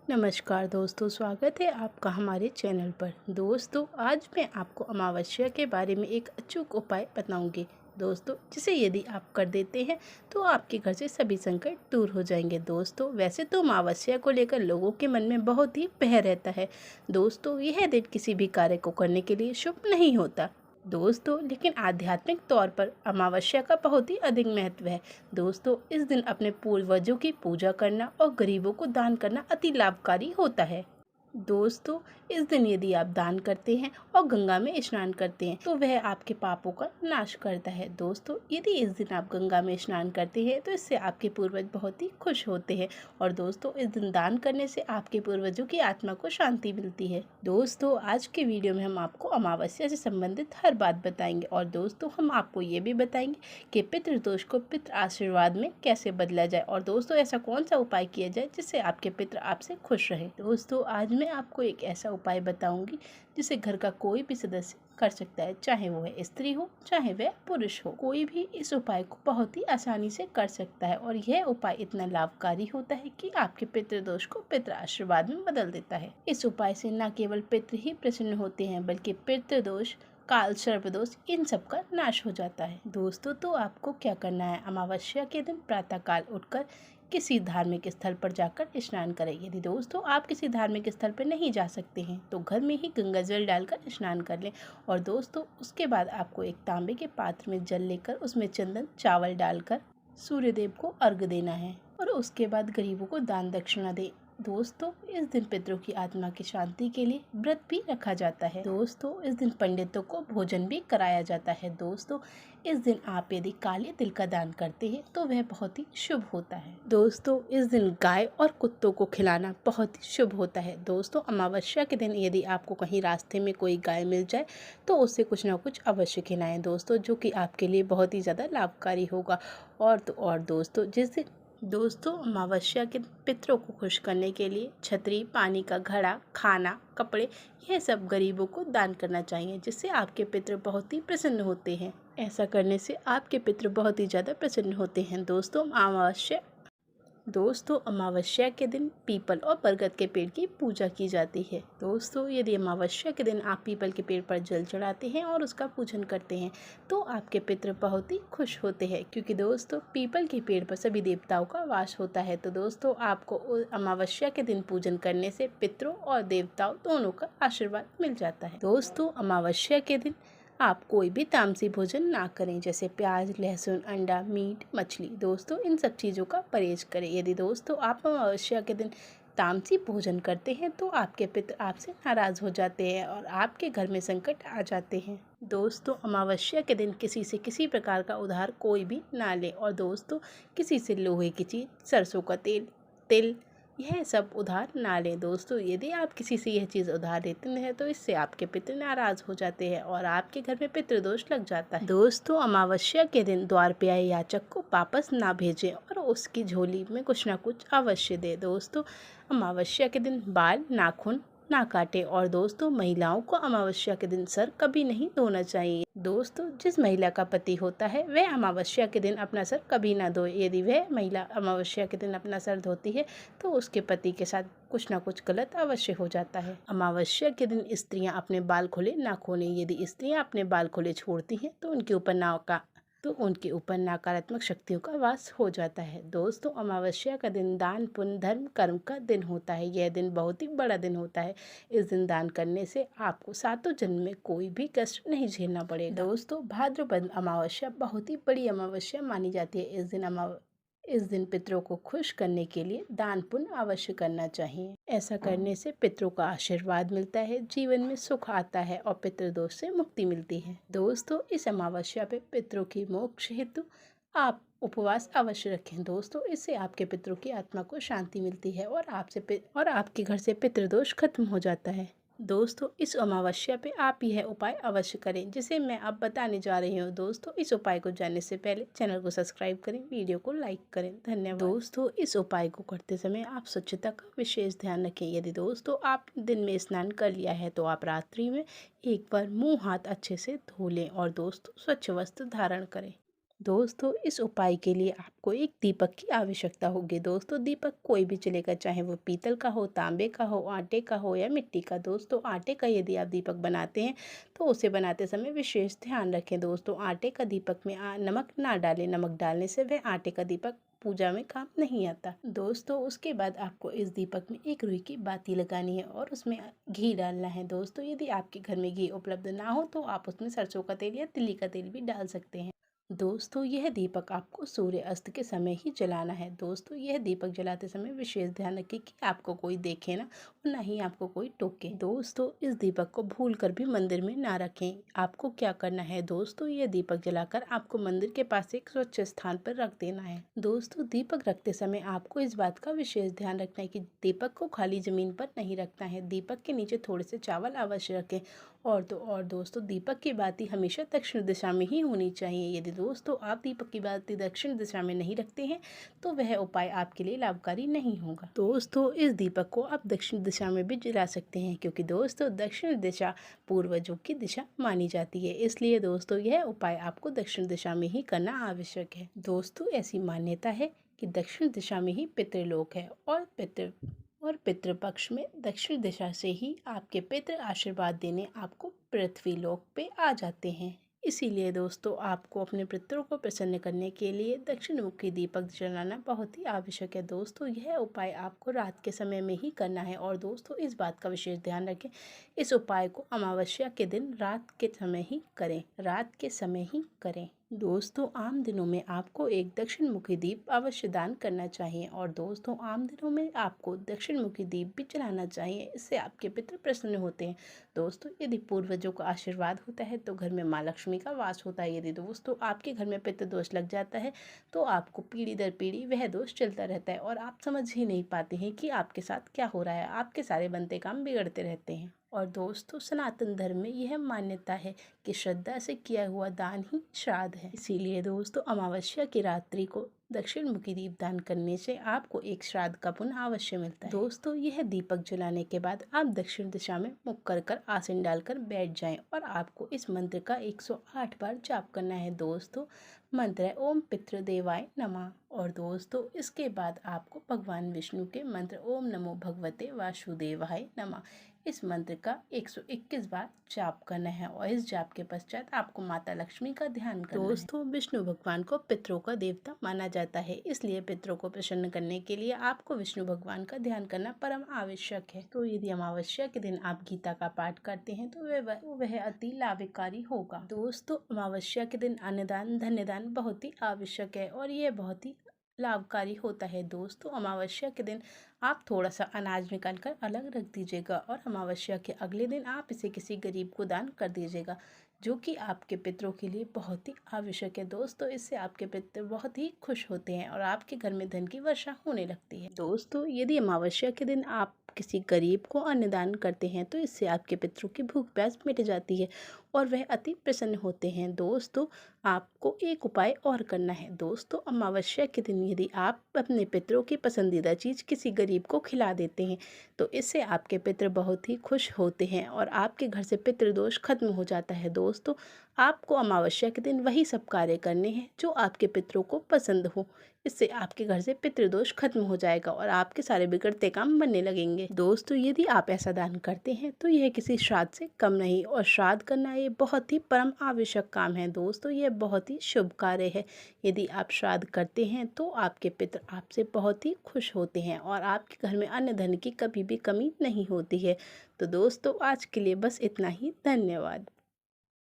नमस्कार दोस्तों, स्वागत है आपका हमारे चैनल पर। दोस्तों, आज मैं आपको अमावस्या के बारे में एक अचूक उपाय बताऊंगी दोस्तों, जिसे यदि आप कर देते हैं तो आपके घर से सभी संकट दूर हो जाएंगे। दोस्तों, वैसे तो अमावस्या को लेकर लोगों के मन में बहुत ही भय रहता है दोस्तों। यह दिन किसी भी कार्य को करने के लिए शुभ नहीं होता दोस्तों, लेकिन आध्यात्मिक तौर पर अमावस्या का बहुत ही अधिक महत्व है दोस्तों। इस दिन अपने पूर्वजों की पूजा करना और गरीबों को दान करना अति लाभकारी होता है दोस्तों। इस दिन यदि आप दान करते हैं और गंगा में स्नान करते हैं तो वह आपके पापों का नाश करता है दोस्तों। यदि इस दिन आप गंगा में स्नान करते हैं तो इससे आपके पूर्वज बहुत ही खुश होते हैं और दोस्तों, इस दिन दान करने से आपके पूर्वजों की आत्मा को शांति मिलती है दोस्तों। आज के वीडियो में हम आपको अमावस्या से संबंधित हर बात बताएंगे और दोस्तों, हम आपको ये भी बताएंगे कि पितृदोष को पितृ आशीर्वाद में कैसे बदला जाए और दोस्तों, ऐसा कौन सा उपाय किया जाए जिससे आपके पितृ आपसे खुश रहे दोस्तों। आज मैं आपको एक ऐसा उपाय बताऊंगी जिसे घर का कोई भी सदस्य कर सकता है, चाहे वो है स्त्री हो चाहे वह पुरुष हो। कोई भी इस उपाय को बहुत ही आसानी से कर सकता है और यह उपाय इतना लाभकारी होता है कि आपके पितृदोष को पितृ आशीर्वाद में बदल देता है। इस उपाय से न केवल पितृ ही प्रसन्न होते हैं बल्कि पितृदोष, काल, सर्पदोष, इन सब का नाश हो जाता है दोस्तों। तो आपको क्या करना है, अमावस्या के दिन प्रातः काल उठकर किसी धार्मिक स्थल पर जाकर स्नान करें। यदि दोस्तों आप किसी धार्मिक स्थल पर नहीं जा सकते हैं तो घर में ही गंगा जल डालकर स्नान कर लें और दोस्तों, उसके बाद आपको एक तांबे के पात्र में जल लेकर उसमें चंदन चावल डालकर सूर्यदेव को अर्घ देना है और उसके बाद गरीबों को दान दक्षिणा दें दोस्तों। इस दिन पितरों की आत्मा की शांति के लिए व्रत भी रखा जाता है दोस्तों। इस दिन पंडितों को भोजन भी कराया जाता है दोस्तों। इस दिन आप यदि काले तिल का दान करते हैं तो वह बहुत ही शुभ होता है दोस्तों। इस दिन गाय और कुत्तों को खिलाना बहुत ही शुभ होता है दोस्तों। अमावस्या के दिन यदि आपको कहीं रास्ते में कोई गाय मिल जाए तो उससे कुछ ना कुछ अवश्य खिलाएं दोस्तों, जो कि आपके लिए बहुत ही ज़्यादा लाभकारी होगा। और दोस्तों, जिस दिन दोस्तों अमावस्या के पितरों को खुश करने के लिए छतरी, पानी का घड़ा, खाना, कपड़े, यह सब गरीबों को दान करना चाहिए, जिससे आपके पितर बहुत ही प्रसन्न होते हैं। ऐसा करने से आपके पितर बहुत ही ज़्यादा प्रसन्न होते हैं दोस्तों अमावस्या के दिन पीपल और बरगद के पेड़ की पूजा की जाती है दोस्तों। यदि अमावस्या के दिन आप पीपल के पेड़ पर जल चढ़ाते हैं और उसका पूजन करते हैं तो आपके पितृ बहुत ही खुश होते हैं, क्योंकि दोस्तों पीपल के पेड़ पर सभी देवताओं का वास होता है। तो दोस्तों, आपको अमावस्या के दिन पूजन करने से पितरों और देवताओं दोनों का आशीर्वाद मिल जाता है दोस्तों। अमावस्या के दिन आप कोई भी तामसी भोजन ना करें, जैसे प्याज, लहसुन, अंडा, मीट, मछली दोस्तों, इन सब चीज़ों का परहेज करें। यदि दोस्तों आप अमावस्या के दिन तामसी भोजन करते हैं तो आपके पितर आपसे नाराज़ हो जाते हैं और आपके घर में संकट आ जाते हैं दोस्तों। अमावस्या के दिन किसी से किसी प्रकार का उधार कोई भी ना ले और दोस्तों, किसी से लोहे की चीज़, सरसों का तेल, तिल, यह सब उधार ना लें दोस्तों। यदि आप किसी से यह चीज़ उधार देते हैं तो इससे आपके पितर नाराज़ हो जाते हैं और आपके घर में पितृदोष लग जाता है दोस्तों। अमावस्या के दिन द्वार पे आए याचक को वापस ना भेजें और उसकी झोली में कुछ ना कुछ अवश्य दे दोस्तों। अमावस्या के दिन बाल, नाखून ना काटे और दोस्तों, महिलाओं को अमावस्या के दिन सर कभी नहीं धोना चाहिए दोस्तों। जिस महिला का पति होता है वह अमावस्या के दिन अपना सर कभी ना धोए। यदि वह महिला अमावस्या के दिन अपना सर धोती है तो उसके पति के साथ कुछ ना कुछ गलत अवश्य हो जाता है। अमावस्या के दिन स्त्रियां अपने बाल खुले ना खोलें। यदि स्त्रियां अपने बाल खुले छोड़ती हैं तो उनके ऊपर नकारात्मक शक्तियों का वास हो जाता है दोस्तों। अमावस्या का दिन दान, पुण्य, धर्म, कर्म का दिन होता है। यह दिन बहुत ही बड़ा दिन होता है। इस दिन दान करने से आपको सातों जन्म में कोई भी कष्ट नहीं झेलना पड़ेगा दोस्तों। भाद्रपद अमावस्या बहुत ही बड़ी अमावस्या मानी जाती है। इस दिन पितरों को खुश करने के लिए दान पुण्य अवश्य करना चाहिए। ऐसा करने से पितरों का आशीर्वाद मिलता है, जीवन में सुख आता है और पितृदोष से मुक्ति मिलती है दोस्तों। इस अमावस्या पे पितरों की मोक्ष हेतु आप उपवास अवश्य रखें दोस्तों। इससे आपके पितरों की आत्मा को शांति मिलती है और आपके घर से पितृदोष खत्म हो जाता है दोस्तों। इस अमावस्या पे आप यह उपाय अवश्य करें जिसे मैं अब बताने जा रही हूँ दोस्तों। इस उपाय को जानने से पहले चैनल को सब्सक्राइब करें, वीडियो को लाइक करें। धन्यवाद दोस्तों। इस उपाय को करते समय आप स्वच्छता का विशेष ध्यान रखें। यदि दोस्तों आप दिन में स्नान कर लिया है तो आप रात्रि में एक बार मुँह हाथ अच्छे से धो लें और दोस्तों स्वच्छ वस्त्र धारण करें दोस्तों इस उपाय के लिए आपको एक दीपक की आवश्यकता होगी। दोस्तों दीपक कोई भी चलेगा, चाहे वो पीतल का हो, तांबे का हो, आटे का हो या मिट्टी का। दोस्तों आटे का यदि आप दीपक बनाते हैं तो उसे बनाते समय विशेष ध्यान रखें। दोस्तों आटे का दीपक में नमक ना डालें। नमक डालने से वह आटे का दीपक पूजा में काम नहीं आता। दोस्तों उसके बाद आपको इस दीपक में एक रुई की बाती लगानी है और उसमें घी डालना है। दोस्तों यदि आपके घर में घी उपलब्ध ना हो तो आप उसमें सरसों का तेल या तिल्ली का तेल भी डाल सकते हैं। दोस्तों यह दीपक आपको सूर्य अस्त के समय ही जलाना है। दोस्तों यह दीपक जलाते समय विशेष ध्यान रखें कि आपको कोई देखे ना और ना ही आपको कोई टोके। दोस्तों इस दीपक को भूल कर भी मंदिर में ना रखें। आपको क्या करना है, दोस्तों यह दीपक जलाकर आपको मंदिर के पास एक स्वच्छ स्थान पर रख देना है। दोस्तों दीपक रखते समय आपको इस बात का विशेष ध्यान रखना है कि दीपक को खाली जमीन पर नहीं रखना है। दीपक के नीचे थोड़े से चावल अवश्य रखें। और दोस्तों दीपक की बाती हमेशा दक्षिण दिशा में ही होनी चाहिए। यदि दोस्तों आप दीपक की बाती दक्षिण दिशा में नहीं रखते हैं तो वह उपाय आपके लिए लाभकारी नहीं होगा। दोस्तों इस दीपक को आप दक्षिण दिशा में भी जला सकते हैं, क्योंकि दोस्तों दक्षिण दिशा पूर्वजों की दिशा मानी जाती है। इसलिए दोस्तों यह उपाय आपको दक्षिण दिशा में ही करना आवश्यक है। दोस्तों ऐसी मान्यता है कि दक्षिण दिशा में ही पितृलोक है और पितृपक्ष में दक्षिण दिशा से ही आपके पितृ आशीर्वाद देने आपको पृथ्वी लोक पे आ जाते हैं। इसीलिए दोस्तों आपको अपने पितरों को प्रसन्न करने के लिए दक्षिण मुखी दीपक जलाना बहुत ही आवश्यक है। दोस्तों यह उपाय आपको रात के समय में ही करना है। और दोस्तों इस बात का विशेष ध्यान रखें, इस उपाय को अमावस्या के दिन रात के समय ही करें। रात के समय ही करें। दोस्तों आम दिनों में आपको एक दक्षिण मुखी दीप अवश्य दान करना चाहिए। और दोस्तों आम दिनों में आपको दक्षिण मुखी दीप भी जलाना चाहिए। इससे आपके पितृ प्रसन्न होते हैं। दोस्तों यदि पूर्वजों का आशीर्वाद होता है तो घर में माँ लक्ष्मी का वास होता है। यदि दोस्तों आपके घर में पितृ दोष लग जाता है तो आपको पीढ़ी दर पीढ़ी वह दोष चलता रहता है और आप समझ ही नहीं पाते हैं कि आपके साथ क्या हो रहा है। आपके सारे बनते काम बिगड़ते रहते हैं। और दोस्तों सनातन धर्म में यह मान्यता है कि श्रद्धा से किया हुआ दान ही श्राद्ध है। इसीलिए दोस्तों अमावस्या की रात्रि को दक्षिण मुखी दीप दान करने से आपको एक श्राद्ध का पुण्य अवश्य मिलता है। दोस्तों यह दीपक जलाने के बाद आप दक्षिण दिशा में मुख कर आसन डालकर बैठ जाएं और आपको इस मंत्र का 108 बार जाप करना है। दोस्तों मंत्र है ओम पितृदेवाय नमः। और दोस्तों इसके बाद आपको भगवान विष्णु के मंत्र ओम नमो भगवते वासुदेवाय नमः इस मंत्र का 121 बार जाप करना है। और इस जाप के पश्चात आपको माता लक्ष्मी का ध्यान करना है। दोस्तों विष्णु भगवान को पितरों का देवता माना जाता है, इसलिए पितरों को प्रसन्न करने के लिए आपको विष्णु भगवान का ध्यान करना परम आवश्यक है। तो यदि अमावस्या के दिन आप गीता का पाठ करते हैं तो वह अति लाभकारी होगा। दोस्तों अमावस्या के दिन अन्नदान धन्यदान बहुत ही आवश्यक है और यह बहुत ही लाभकारी होता है। दोस्तों अमावस्या के दिन आप थोड़ा सा अनाज निकाल कर अलग रख दीजिएगा और अमावस्या के अगले दिन आप इसे किसी गरीब को दान कर दीजिएगा, जो कि आपके पितरों के लिए बहुत ही आवश्यक है। दोस्तों इससे आपके पितर बहुत ही खुश होते हैं और आपके घर में धन की वर्षा होने लगती है। दोस्तों यदि अमावस्या के दिन आप किसी गरीब को अन्नदान करते हैं तो इससे आपके पितरों की भूख प्यास मिट जाती है और वह अति प्रसन्न होते हैं। दोस्तों आपको एक उपाय और करना है। दोस्तों अमावस्या के दिन यदि आप अपने पितरों की पसंदीदा चीज़ किसी गरीब को खिला देते हैं तो इससे आपके पितर बहुत ही खुश होते हैं और आपके घर से पितृदोष खत्म हो जाता है। दोस्तों आपको अमावस्या के दिन वही सब कार्य करने हैं जो आपके पितरों को पसंद हो। इससे आपके घर से पितृदोष खत्म हो जाएगा और आपके सारे बिगड़ते काम बनने लगेंगे। दोस्तों यदि आप ऐसा दान करते हैं तो यह किसी श्राद्ध से कम नहीं और श्राद्ध करना ये बहुत ही परम आवश्यक काम है। दोस्तों यह बहुत ही शुभ कार्य है। यदि आप श्राद्ध करते हैं तो आपके पितर आपसे बहुत ही खुश होते हैं और आपके घर में अन्न धन की कभी भी कमी नहीं होती है। तो दोस्तों आज के लिए बस इतना ही। धन्यवाद।